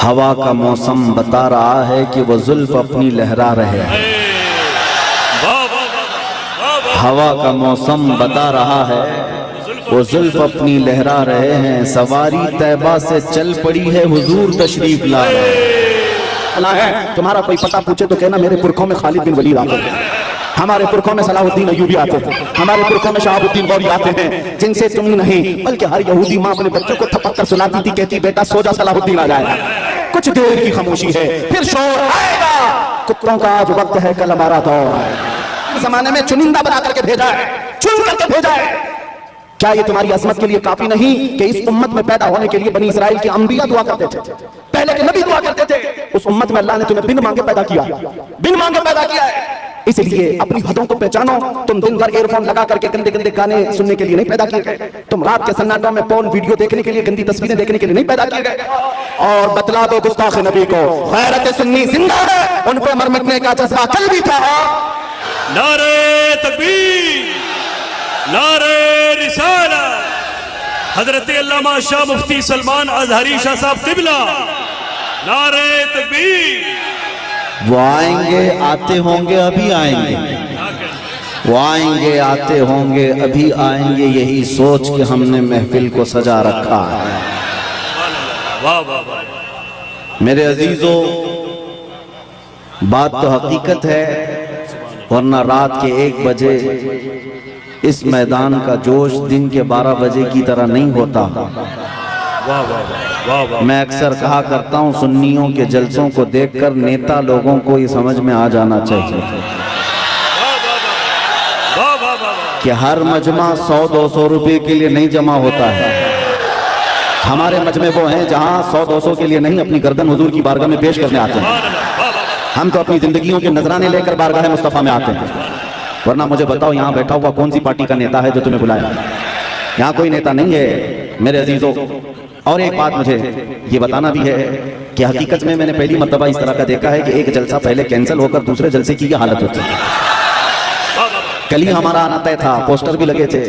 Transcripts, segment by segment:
ہوا کا موسم بتا رہا ہے کہ وہ زلف اپنی لہرا رہے ہیں۔ ہوا کا موسم بتا رہا ہے وہ زلف اپنی لہرا رہے ہیں، سواری طیبہ سے چل پڑی ہے، حضور تشریف لا رہے ہیں۔ تمہارا کوئی پتہ پوچھے تو کہنا میرے پرکھوں میں خالد بن ولید آتے ہیں، ہمارے پرکھوں میں صلاح الدین ایوبی آتے ہیں، ہمارے پرکھوں میں شہاب الدین غوری آتے ہیں، جن سے تم نہیں بلکہ ہر یہودی ماں اپنے بچوں کو تھپک کر سلاتی تھی، کہتی بیٹا سو جا صلاح الدین آ جائے گا۔ کچھ دیر کی خاموشی ہے پھر شور آئے گا، کتوں کا آج وقت ہے کل ہمارا دور ہے۔ اس زمانے میں چنندہ بنا کر کے بھیجا ہے، چن کر کے بھیجا ہے۔ کیا یہ تمہاری عظمت کے لیے کافی نہیں کہ اس امت میں پیدا ہونے کے لیے بنی اسرائیل کے انبیاء دعا کرتے تھے، پہلے کے نبی دعا کرتے تھے؟ اس امت میں اللہ نے تمہیں بن مانگے پیدا کیا، بن مانگے پیدا کیا ہے۔ اس لیے اپنی حدوں کو پہچانو۔ تم دن بھر ایئر فون لگا کر کے گندے گندے گانے سننے کے لیے نہیں پیدا کیے گئے، تم رات کے سناٹوں میں پورن ویڈیو دیکھنے کے لیے، گندی تصویریں دیکھنے کے لیے نہیں پیدا کیے گئے۔ اور بتلا دو گستاخ نبی کو غیرت سنی زندہ ہے، ان پہ مر مٹنے کا جذبہ کل بھی تھا۔ نعرہ تکبیر، نعرہ رسالت، حضرت علامہ شاہ مفتی سلمان ازہری شاہ صاحب قبلہ، نعرہ تکبیر۔ وہ آئیں گے آتے ہوں گے ابھی آئیں گے، وہ آئیں گے آتے ہوں گے ابھی آئیں گے، یہی سوچ کے ہم نے محفل کو سجا رکھا ہے۔ واہ واہ واہ۔ میرے عزیزو، بات تو حقیقت ہے، ورنہ رات کے 1 بجے اس میدان کا جوش دن کے 12 بجے کی طرح نہیں ہوتا۔ میں اکثر کہا کرتا ہوں سنیوں کے جلسوں کو دیکھ کر نیتا لوگوں کو یہ سمجھ میں آ جانا چاہیے کہ ہر مجمع 100-200 روپے کے لیے نہیں جمع ہوتا ہے۔ ہمارے مجمع وہ ہیں جہاں 100-200 کے لیے نہیں، اپنی گردن حضور کی بارگاہ میں پیش کرنے آتے ہیں۔ ہم تو اپنی زندگیوں کے نذرانے لے کر بارگاہ مصطفیٰ میں آتے ہیں۔ ورنہ مجھے بتاؤ یہاں بیٹھا ہوا کون سی پارٹی کا نیتا ہے جو تمہیں بلایا؟ یہاں کوئی نیتا نہیں ہے میرے عزیزوں۔ اور ایک بات مجھے یہ بتانا بھی ہے کہ حقیقت میں نے پہلی مرتبہ اس طرح کا دیکھا ہے کہ ایک جلسہ پہلے کینسل ہو کر دوسرے جلسے کی یہ حالت ہوتی ہے۔ کل ہی ہمارا آنا طے تھا، پوسٹر بھی لگے تھے،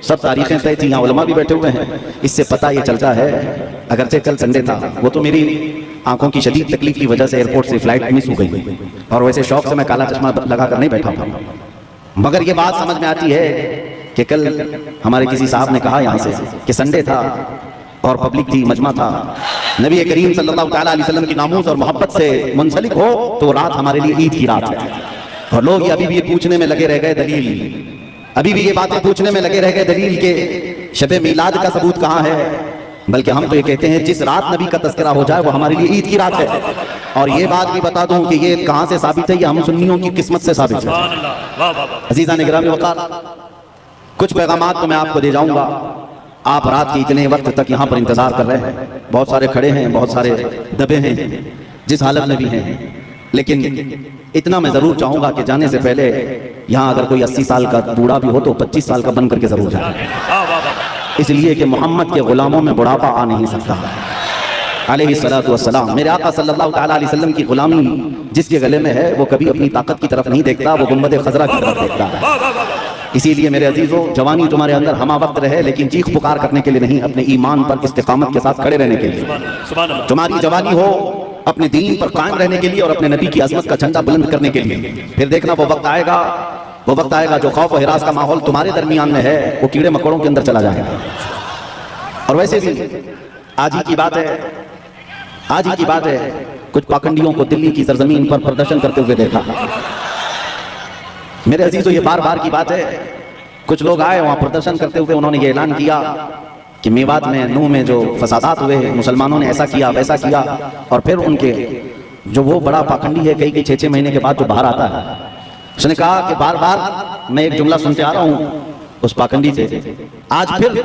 سب تاریخیں طے تھیں، یہاں علماء بھی بیٹھے ہوئے ہیں۔ اس سے پتہ یہ چلتا ہے، اگرچہ کل سنڈے تھا، وہ تو میری آنکھوں کی شدید تکلیف کی وجہ سے ایئرپورٹ سے فلائٹ مس ہو گئی، اور ویسے شوق سے میں کالا چشمہ لگا کر نہیں بیٹھا ہوں، مگر یہ بات سمجھ میں آتی ہے کہ کل ہمارے کسی صاحب نے کہا یہاں سے کہ سنڈے تھا اور پبلک تھی، مجمع تھا، نبی کریم صلی اللہ علیہ وسلم کی ناموس اور محبت سے منسلک ہو تو رات ہمارے لیے عید کی رات ہے۔ اور لوگ ابھی بھی یہ پوچھنے میں لگے رہ گئے دلیل، ابھی بھی یہ باتیں پوچھنے میں لگے رہ گئے دلیل کہ شب میلاد کا ثبوت کہاں ہے؟ بلکہ ہم تو یہ کہتے ہیں جس رات نبی کا تذکرہ ہو جائے وہ ہمارے لیے عید کی رات ہے۔ اور یہ بات بھی بتا دوں کہ یہ کہاں سے ثابت ہے؟ یہ ہم سنیوں کی قسمت سے ثابت ہے۔ عزیزان گرامی وقار، کچھ پیغامات تو میں آپ کو دے جاؤں گا۔ آپ رات کے اتنے وقت تک یہاں پر انتظار کر رہے ہیں، بہت سارے کھڑے ہیں، بہت سارے دبے ہیں، جس حالت میں بھی ہیں، لیکن اتنا میں ضرور چاہوں گا کہ جانے سے پہلے یہاں اگر کوئی 80 سال کا بوڑھا بھی ہو تو 25 سال کا بن کر کے ضرور جائے، اس لیے کہ محمد کے غلاموں میں بڑھاپا آ نہیں سکتا علیہ الصلوۃ والسلام۔ میرے آقا صلی اللہ علیہ وسلم کی غلامی جس کے گلے میں ہے وہ کبھی اپنی طاقت کی طرف نہیں دیکھتا، وہ گنبد خضرا کی طرف دیکھتا ہے۔ اسی لیے میرے عزیزوں، جوانی تمہارے اندر ہمہ وقت رہے، لیکن چیخ پکار کرنے کے لیے نہیں، اپنے ایمان پر استقامت کے ساتھ کھڑے رہنے کے لیے۔ تمہاری جوانی ہو اپنے دین پر قائم رہنے کے لیے اور اپنے نبی کی عظمت کا جھنڈا بلند کرنے کے لیے۔ پھر دیکھنا وہ وقت آئے گا جو خوف و ہراس کا ماحول تمہارے درمیان میں ہے وہ کیڑے مکوڑوں کے اندر چلا جائے گا۔ اور ویسے بھی آج ہی کی بات ہے کچھ پاکنڈیوں کو دلی کی سرزمین پر پردرشن کرتے ہوئے دیکھا۔ میرے عزیزو، یہ بار بار کی بات ہے، کچھ لوگ آئے وہاں پردرشن کرتے ہوئے، انہوں نے یہ اعلان کیا کہ میوات میں نوح میں جو فسادات ہوئے مسلمانوں نے ایسا کیا ویسا کیا، اور پھر ان کے جو وہ بڑا پاکنڈی ہے کئی 6 مہینے کے بعد جو باہر آتا ہے، اس نے کہا کہ بار بار میں ایک جملہ سنتے آ رہا ہوں اس پاکنڈی سے، آج پھر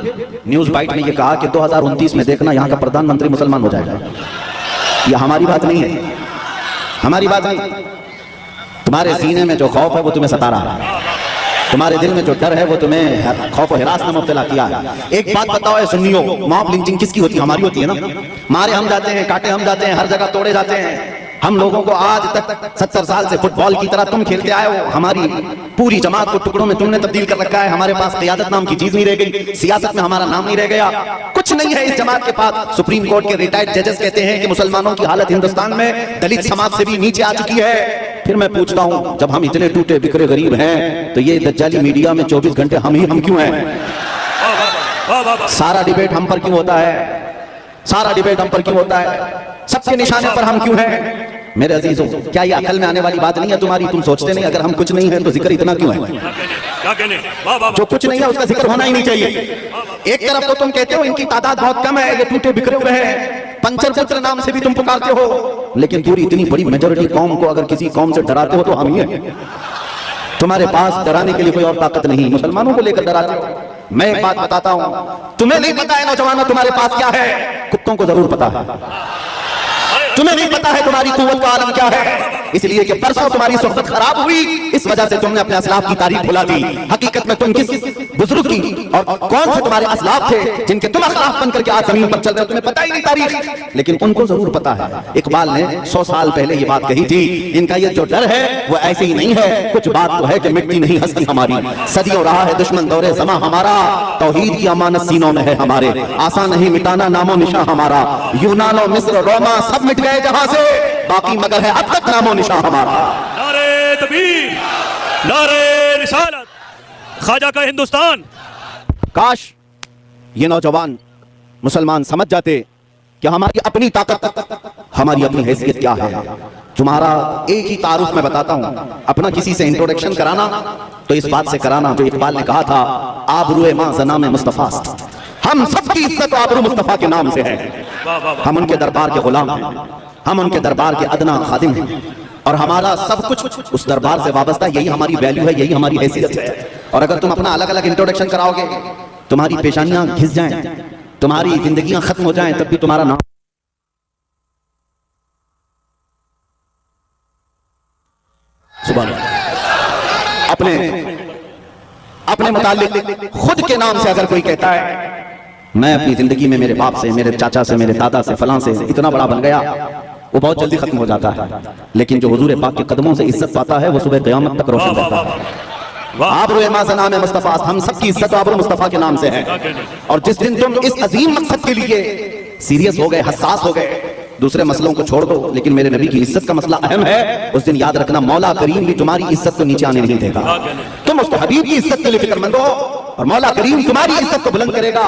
نیوز بائٹ نے یہ کہا کہ 2029 میں دیکھنا یہاں کا پردھان منتری مسلمان ہو جائے گا۔ یہ ہماری بات نہیں ہے، ہماری بات نہیں۔ تمہارے سینے میں جو خوف ہے وہ تمہیں ستا رہا ہے، تمہارے دل میں جو ڈر ہے وہ تمہیں خوف و ہراس میں مبتلا کیا ہے۔ ایک بات بتاؤ اے سنیوں، موب لنچنگ کس کی ہوتی ہے؟ ہماری ہوتی ہے نا۔ مارے ہم جاتے ہیں، کاٹے ہم جاتے ہیں، ہر جگہ توڑے جاتے ہیں، ہم لوگوں کو آج تک 70 سال سے فٹ بال کی طرح تم کھیلتے آئے ہو، ہماری پوری جماعت کو ٹکڑوں میں تم نے تبدیل کر رکھا ہے. ہمارے پاس قیادت نام کی چیز نہیں رہ گئی، سیاست میں ہمارا نام نہیں رہ گیا، کچھ نہیں ہے اس جماعت کے پاس. سپریم کورٹ کے ریٹائرڈ ججز کہتے ہیں کہ مسلمانوں کی حالت ہندوستان میں دلت سماج سے بھی نیچے آ چکی ہے. پھر میں پوچھتا ہوں جب ہم اتنے ٹوٹے بکھرے غریب ہیں تو یہ دجالی میڈیا میں 24 گھنٹے ہم کیوں ہیں؟ سارا ڈیبیٹ ہم پر کیوں ہوتا ہے؟ سارا ڈیبیٹ ہم پر کیوں ہوتا ہے؟ سب کے نشانے پر ہم کیوں ہیں؟ میرے عزیزوں، کیا یہ عقل میں آنے والی بات نہیں ہے تمہاری؟ تم سوچتے نہیں اگر ہم کچھ نہیں ہیں تو ذکر اتنا کیوں ہے؟ جو کچھ نہیں ہے اس کا ذکر ہونا ہی نہیں چاہیے. ایک طرف تو تم کہتے ہو ان کی تعداد بہت کم ہے، یہ ٹوٹے بکھرے ہوئے ہیں، پنچر پتر نام سے بھی تم پکارتے ہو، لیکن پوری اتنی بڑی میجورٹی قوم کو اگر کسی قوم سے ڈراتے ہو تو ہم ہی ہیں. تمہارے پاس ڈرانے کے لیے کوئی اور طاقت نہیں، مسلمانوں کو لے کر ڈراتے ہو. میں ایک بات بتاتا ہوں، تمہیں نہیں پتا ہے نوجوانوں تمہارے پاس کیا ہے، کتوں کو ضرور پتا ہے. تمہیں نہیں پتا ہے تمہاری قوت کا عالم کیا ہے، اس لیے کہ برسوں تمہاری صحبت خراب ہوئی، اس وجہ سے تم نے اپنے اسلاف کی تاریخ بھلا دی. حقیقت میں تم کس بزرگ کی اور کون سے تمہارے اسلاف تھے جن کے تم اخلاف بن کر کے آج زمین پر چل رہے ہو، تمہیں پتہ ہی نہیں تاریخ، لیکن ان کو ضرور پتا ہے. اقبال نے 100 سال پہلے یہ بات کہی تھی، ان کا یہ جو ڈر ہے وہ ایسے ہی نہیں ہے، کچھ بات تو ہے کہ مٹتی نہیں ہستی ہماری. صدیوں رہا ہے دشمن دور زماں ہمارا، توحید کی امانت سینوں میں ہے ہمارے، آسان نہیں مٹانا نام و نشاں ہمارا. یونان و مصر روما سب مٹ گئے جہاں سے، باقی مگر ہے اب تک نام و نشاں ہمارا. نعرے تکبیر، نعرے رسالت، خواجہ کا ہندوستان. کاش یہ نوجوان مسلمان سمجھ جاتے کہ ہماری اپنی طاقت، ہماری اپنی حیثیت کیا ہے. تمہارا ایک ہی تعارف میں بتاتا ہوں، اپنا کسی سے انٹروڈکشن کرانا تو اس بات سے کرانا جو اقبال نے کہا تھا، آبروئے ماں زنام مصطفیٰ است. ہم سب کی عزت و آبرو مصطفیٰ کے نام سے ہے. ہم ان کے دربار کے غلام ہیں، ہم ان کے دربار کے ادنا خادم ہیں، اور ہمارا سب کچھ اس دربار سے وابستہ. یہی ہماری ویلیو ہے، یہی ہماری حیثیت ہے. اور اگر تم اپنا الگ الگ انٹروڈکشن کراؤ گے، تمہاری پیشانیاں گھس جائیں، تمہاری زندگیاں ختم ہو جائیں، تب بھی تمہارا نام سبحان اللہ. اپنے متعلق خود کے نام سے اگر کوئی کہتا ہے میں اپنی زندگی میں میرے باپ سے، میرے چاچا سے، میرے دادا سے، فلاں سے اتنا بڑا بن گیا، وہ بہت جلدی ختم ہو جاتا ہے. لیکن جو حضور پاک کے قدموں سے عزت پاتا ہے وہ صبح قیامت تک روشن رہتا ہے. آبروئے ماں زنام مصطفیٰ، ہم سب کی عزت آبرو مصطفیٰ کے نام سے ہے. اور جس دن تم اس عظیم مقصد کے لیے سیریس ہو گئے، حساس ہو گئے، دوسرے مسئلوں کو چھوڑ دو لیکن میرے نبی کی عزت کا مسئلہ اہم ہے، اس دن یاد رکھنا مولا کریم بھی تمہاری عزت کو نیچے آنے نہیں دے گا. تم اس کے حبیب کی عزت کے لیے فکر مند ہو اور مولا کریم تمہاری عزت کو بلند کرے گا.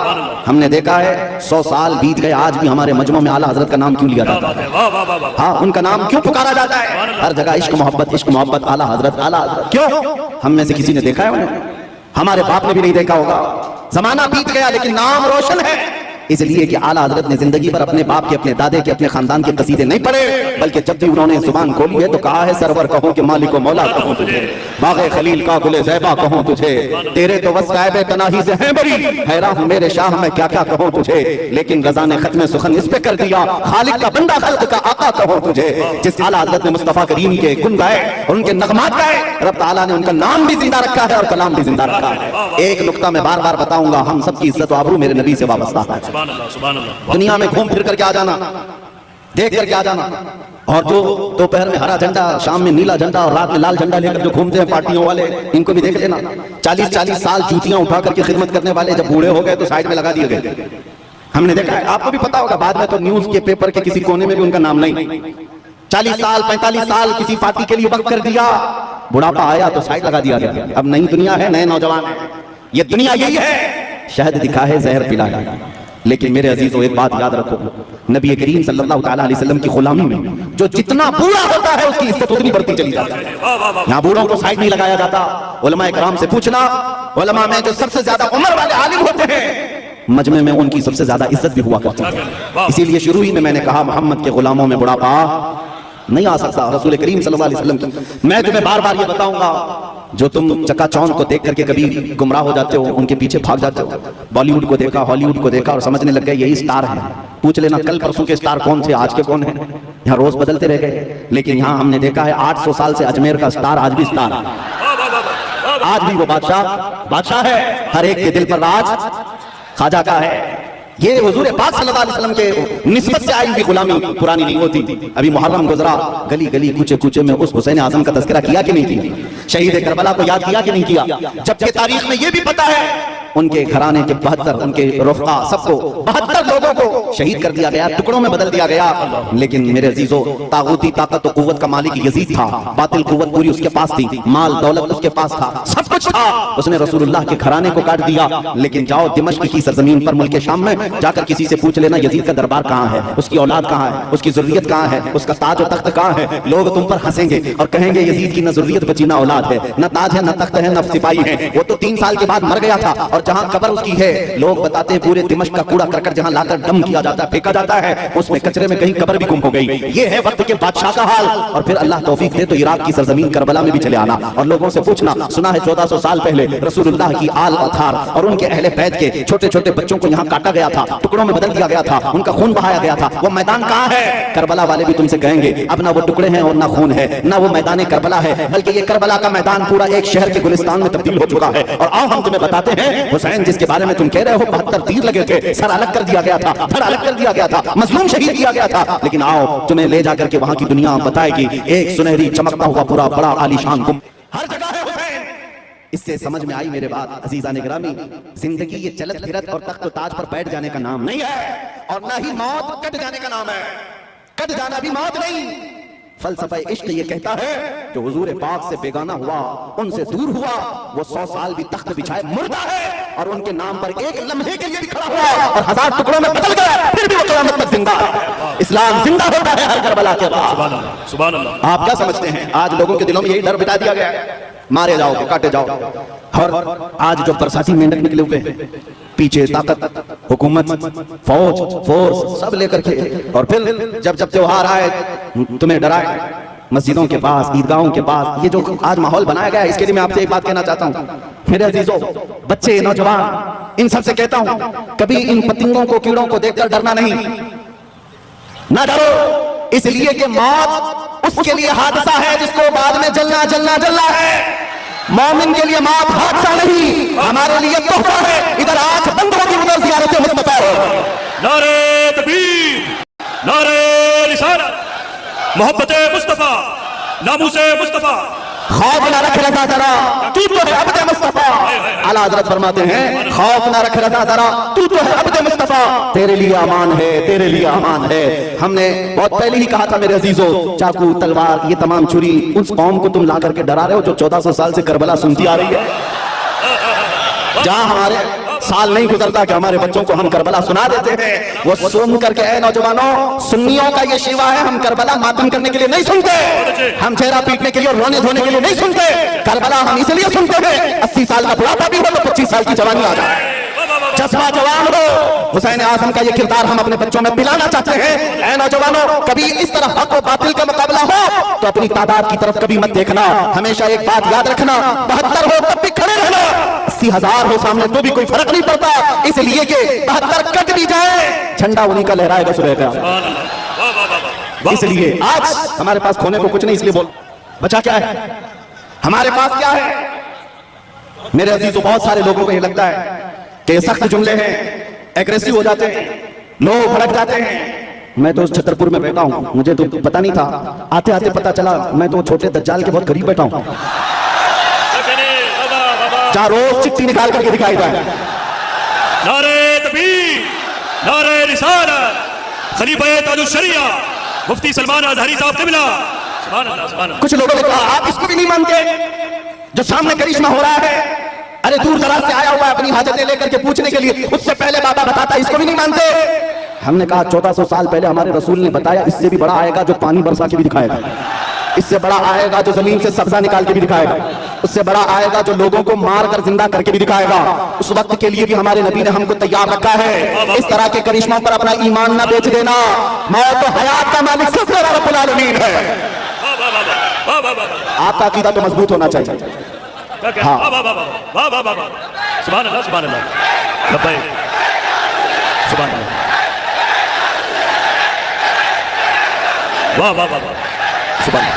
ہم نے دیکھا ہے 100 سال بیت گئے، آج بھی ہمارے مجمع میں اعلیٰ حضرت کا نام کیوں لیا جاتا ہے؟ ہاں، ان کا نام کیوں پکارا جاتا ہے؟ ہر جگہ عشق محبت، اعلیٰ حضرت، اعلیٰ حضرت. کیوں؟ ہم میں سے کسی نے دیکھا ہے انہیں؟ ہمارے باپ نے بھی نہیں دیکھا ہوگا. زمانہ بیت گیا لیکن نام روشن ہے، اس لیے کہ اعلیٰ حضرت نے زندگی پر اپنے باپ کے، اپنے دادے کے، اپنے خاندان کے قصیدے نہیں پڑھے، بلکہ جب بھی انہوں نے زبان کھولی ہے تو کہا ہے سرور کہوں کہ مالک و مولا کہوں تجھے، باغ خلیل کا گل زیبا کہوں تجھے، تیرے تو وسائب تناہی سے ہیں بری، حیران ہوں میرے شاہ میں کیا کیا کہوں تجھے، لیکن رضا نے ختم سخن اس پہ کر دیا، خالق کا بندہ خلق کا آقا کہوں تجھے. جس اعلیٰ حضرت نے مصطفیٰ کریم کے گن گائے اور ان کے نغمات گائے، رب تعالیٰ نے ان کا نام بھی زندہ رکھا ہے اور کلام بھی زندہ رکھا ہے. ایک نقطہ میں بار بار بتاؤں گا، ہم سب کی عزت و آبرو میرے نبی سے وابستہ ہے. سبحان اللہ، سبحان اللہ. دنیا میں گھوم پھر کر کے آ جانا، دیکھ کر کے آ جانا، اور جو دوپہر میں ہرا جھنڈا، شام میں نیلا جھنڈا اور رات میں لال جھنڈا لے کر جو گھومتے ہیں پارٹیوں والے، ان کو بھی دیکھ لینا. 40 سال جوتیاں اٹھا کر کے خدمت کرنے والے جب بوڑھے ہو گئے تو سائڈ میں لگا دیے گئے. ہم نے دیکھا ہے، آپ کو بھی پتا ہوگا، بعد میں تو نیوز کے پیپر کے کسی کونے میں بھی ان کا نام نہیں. 40 سال 45 سال کسی پارٹی کے لیے وقت کر دیا، بڑھاپا آیا تو سائڈ لگا دیا گیا. اب نئی دنیا ہے، نئے نوجوان ہیں. یہ دنیا یہی ہے، شہد دکھا ہے زہر پلا ہے. لیکن میرے عزیزو ایک بات یاد رکھو، نبی کریم صلی اللہ تعالیٰ علیہ وسلم کی غلامی میں جو جتنا بوڑھا ہوتا ہے اس کی عزت اتنی بڑھتی چلی جاتی ہے. یہاں بوڑھوں کو سائڈ نہیں لگایا جاتا. علماء کرام سے پوچھنا، علماء میں جو سب سے زیادہ عمر والے عالم ہوتے ہیں مجمع میں ان کی سب سے زیادہ عزت بھی ہوا کرتی ہے. اسی لیے شروع ہی میں نے کہا محمد کے غلاموں میں بڑھاپا نہیں آ سکتا. رسول کریم صلی اللہ علیہ وسلم کی میں تمہیں بار بار یہ بتاؤں گا، جو تم چکا چوند کو دیکھ کر کے کبھی گمراہ ہو جاتے ہو، ان کے پیچھے بھاگ جاتے ہو، بالی ووڈ کو دیکھا، ہالی ووڈ کو دیکھا اور سمجھنے لگ گئے یہی سٹار ہیں. پوچھ لینا کل پرسوں کے سٹار کون تھے، آج کے کون ہیں. یہاں روز بدلتے رہ گئے، لیکن یہاں ہم نے دیکھا ہے 800 سال سے اجمیر کا سٹار آج بھی سٹار ہے. آج بھی وہ بادشاہ ہے، ہر ایک کے دل پر راج خواجہ کا ہے. یہ حضور پاک صلی اللہ علیہ وسلم کے نسبت سے آئی ہوئی غلامی پرانی نہیں ہوتی. ابھی محرم گزرا, گلی گلی کوچے کوچے میں اس حسین اعظم کا تذکرہ کیا کہ نہیں کیا؟ شہید کربلا کو یاد کیا کہ نہیں کیا؟ جبکہ تاریخ میں یہ بھی پتا ہے ان کے گھرانے کے 72 ان کے رفقا سب کو 72 لوگوں کو شہید کر دیا گیا, ٹکڑوں میں بدل دیا گیا. لیکن میرے عزیزو, طاغوتی طاقت و قوت کا مالک یزید تھا, باطل قوت پوری اس کے پاس تھی, مال دولت اس کے پاس تھا, سب کچھ تھا. اس نے رسول اللہ کے گھرانے کو کاٹ دیا. لیکن جاؤ دمشق کی سرزمین پر ملک شام میں جا کر کسی سے پوچھ لینا یزید کا دربار کہاں ہے, اس کی اولاد کہاں ہے, اس کی ذریت کہاں ہے, اس کا تاج و تخت کہاں ہے. لوگ تم پر ہنسیں گے اور کہیں گے یزید کی نہ ذریت بچی نہ اولاد ہے, نہ تاج ہے نہ تخت ہے نہ سپاہی ہے. وہ تو 3 سال کے بعد مر گیا تھا. اور جہاں قبر اس کی ہے, لوگ بتاتے ہیں پورے دمشق کا کوڑا کرکٹ جہاں لا کر ڈم کیا جاتا ہے, پھینکا جاتا ہے, اس میں کچرے میں کہیں قبر بھی گم ہو گئی. یہ ہے وقت کے بادشاہ کا حال. اور پھر اللہ توفیق دے تو عراق کی سرزمین کربلا میں بھی چلے آنا اور لوگوں سے پوچھنا, سنا ہے 1400 سال پہلے رسول اللہ کی آل اطہار اور ان کے اہل بیت کے چھوٹے چھوٹے بچوں کو یہاں کاٹا گیا تھا, ٹکڑوں میں بدل دیا گیا تھا, ان کا خون بہایا گیا تھا. وہ میدان کہاں ہے؟ کربلا والے بھی تم سے کہیں گے اب نہ وہ ٹکڑے ہیں اور نہ خون ہے, نہ وہ میدان کربلا ہے, بلکہ یہ کربلا کا میدان پورا ایک شہر کے گلستان میں تبدیل ہو چکا ہے. اور آؤ ہم تمہیں بتاتے ہیں, حسین جس کے بارے میں تم کہہ رہے ہو 72 تیر لگے تھے, سر الگ کر دیا گیا تھا, پھر الگ کر دیا گیا تھا, مظلوم شہید کیا گیا تھا. لیکن آؤ تمہیں لے جا کر کے وہاں کی دنیا بتائے گی ایک سنہری چمکتا ہوا پورا بڑا عالی شان گنبد ہر جگہ ہے حسین. اس سے سمجھ میں آئی میرے بات عزیزان گرامی, زندگی یہ چلت پھرت اور تخت و تاج پر بیٹھ جانے کا نام نہیں ہے, اور نہ ہی موت کٹ جانے کا نام ہے. کٹ جانا بھی موت نہیں. فلسفہ عشق یہ کہتا ہے جو حضور پاک سے بیگانہ ہوا, ان سے دور ہوا, وہ 100 سال بھی تخت بچھائے مردہ ہے, اور ان کے نام پر ایک لمحے کے لیے بھی کھڑا ہوا اور 1000 ٹکڑوں میں بدل گیا, پھر بھی وہ قیامت تک زندہ ہے. اسلام زندہ ہوتا ہے ہر کربلا کے بعد. سبحان اللہ, سبحان اللہ. آپ کیا سمجھتے ہیں آج لوگوں کے دلوں میں یہی ڈر بٹھا دیا گیا ہے, مارے جاؤ گے, کاٹے جاؤ. اور آج جو برساتی مینڈک نکلے ہوئے ہیں, پیچھے طاقت, حکومت, فوج, فورس سب لے کر کے, اور پھر جب تیوہار آئے تمہیں ڈرائے. مسجدوں کے پاس, عیدگاہوں کے پاس یہ جو آج ماحول بنایا گیا ہے, اس کے لیے میں آپ سے ایک بات کہنا چاہتا ہوں میرے عزیزوں, بچے, نوجوان, ان سب سے کہتا ہوں کبھی ان پتنگوں کو, کیڑوں کو دیکھ کر ڈرنا نہیں, نہ ڈرو, اس لیے کہ موت اس کے لیے حادثہ ہے جس کو بعد میں جلنا ہے. مومن کے لیے موت حادثہ نہیں, ہمارے لیے تحفہ ہے. ادھر آنکھ بند ہوگی, ادھر زیارت مصطفیٰ ہے. نعرے تکبیر, نعرے رسالت, محبت مصطفیٰ, ناموس مصطفیٰ. خوف نہ رکھ رضا ذرا, تو ہے عبد مصطفیٰ. اعلیٰ حضرت فرماتے ہیں خوف نہ رکھ رضا ذرا, تو ہے عبد مصطفیٰ. تیرے لیے امان ہے, تیرے لیے امان ہے. ہم نے بہت پہلے ہی کہا تھا میرے عزیزوں, چاقو, تلوار, یہ تمام چھری اس قوم کو تم لا کر کے ڈرا رہے ہو جو 1400 سال سے کربلا سنتی آ رہی ہے. جہاں ہمارے سال نہیں گزرتا کہ ہمارے بچوں کو ہم کربلا سنا دیتے ہیں. وہ سن کر کے, اے نوجوانوں, سنیوں کا یہ شیوا ہے, ہم کربلا ماتم کرنے کے لیے نہیں سنتے, ہم چہرہ پیٹنے کے لیے اور رونے دھونے کے لیے نہیں سنتے. کربلا ہم اس لیے سنتے ہیں 80 سال کا بڑھاپا بھی ہو تو 25 سال کی جوانی آ جائے, جذبہ جوان ہو. حسین اعظم کا یہ کردار ہم اپنے بچوں میں پلانا چاہتے ہیں. اے نوجوانوں, کبھی اس طرح حق و باطل کا مقابلہ ہو تو اپنی تعداد کی طرف کبھی مت دیکھنا, ہمیشہ ایک بات یاد رکھنا, 72 ہو تب بھی کھڑے رہنا, 80,000 ہو سامنے تو بھی کوئی فرق نہیں پڑتا, اس لیے کہ 72 کٹ بھی جائے, جھنڈا انہی کا لہرائے گا صبح کا. اس لیے آج ہمارے پاس کھونے کو کچھ نہیں, اس لیے بول بچا کیا ہے, ہمارے پاس کیا ہے. میرے عزیزوں, بہت سارے لوگوں کو یہ لگتا ہے کہ یہ سخت جملے ہیں, ایگریسو ہو جاتے ہیں, لوگ بھڑک جاتے ہیں. میں تو اس چھترپور میں بیٹھا ہوں, مجھے تو پتہ نہیں تھا, آتے آتے پتہ چلا میں تو چھوٹے دجال کے بہت قریب بیٹھا ہوں, جہاں روز چٹھی نکال کر کے دکھائی جائے. نعرے تکبیر, نعرے رسالت, خلیفہ تاج الشریعہ مفتی سلمان اظہری صاحب قبلہ. سبحان اللہ, سبحان اللہ. کچھ لوگوں نے کہا آپ اس کو بھی نہیں مانتے جو سامنے کرشمہ ہو رہا ہے, ارے دور دراز سے آیا ہوا ہے اپنی حاجتیں لے کر کے پوچھنے کے لیے, اس سے پہلے بابا بتاتا, اس کو بھی نہیں مانتے. ہم نے کہا 1400 سال پہلے ہمارے رسول نے بتایا, اس سے بھی بڑا آئے گا جو پانی برسا کے بھی دکھائے گا, اس سے بڑا آئے گا جو زمین سے سبزہ نکال کے بھی دکھائے گا, اس سے بڑا آئے گا جو لوگوں کو مار کر زندہ کر کے بھی دکھائے گا. اس وقت کے لیے بھی ہمارے نبی نے ہم کو تیار رکھا ہے. اس طرح کے کرشموں پر اپنا ایمان نہ بیچ دینا, موت و حیات کا مالک صرف رب العالمین ہے. آپ کا عقیدہ تو مضبوط ہونا چاہیے. ہاں, سبحان اللہ, سبحان اللہ, لبیک, سبحان اللہ, واہ واہ واہ, سبحان اللہ.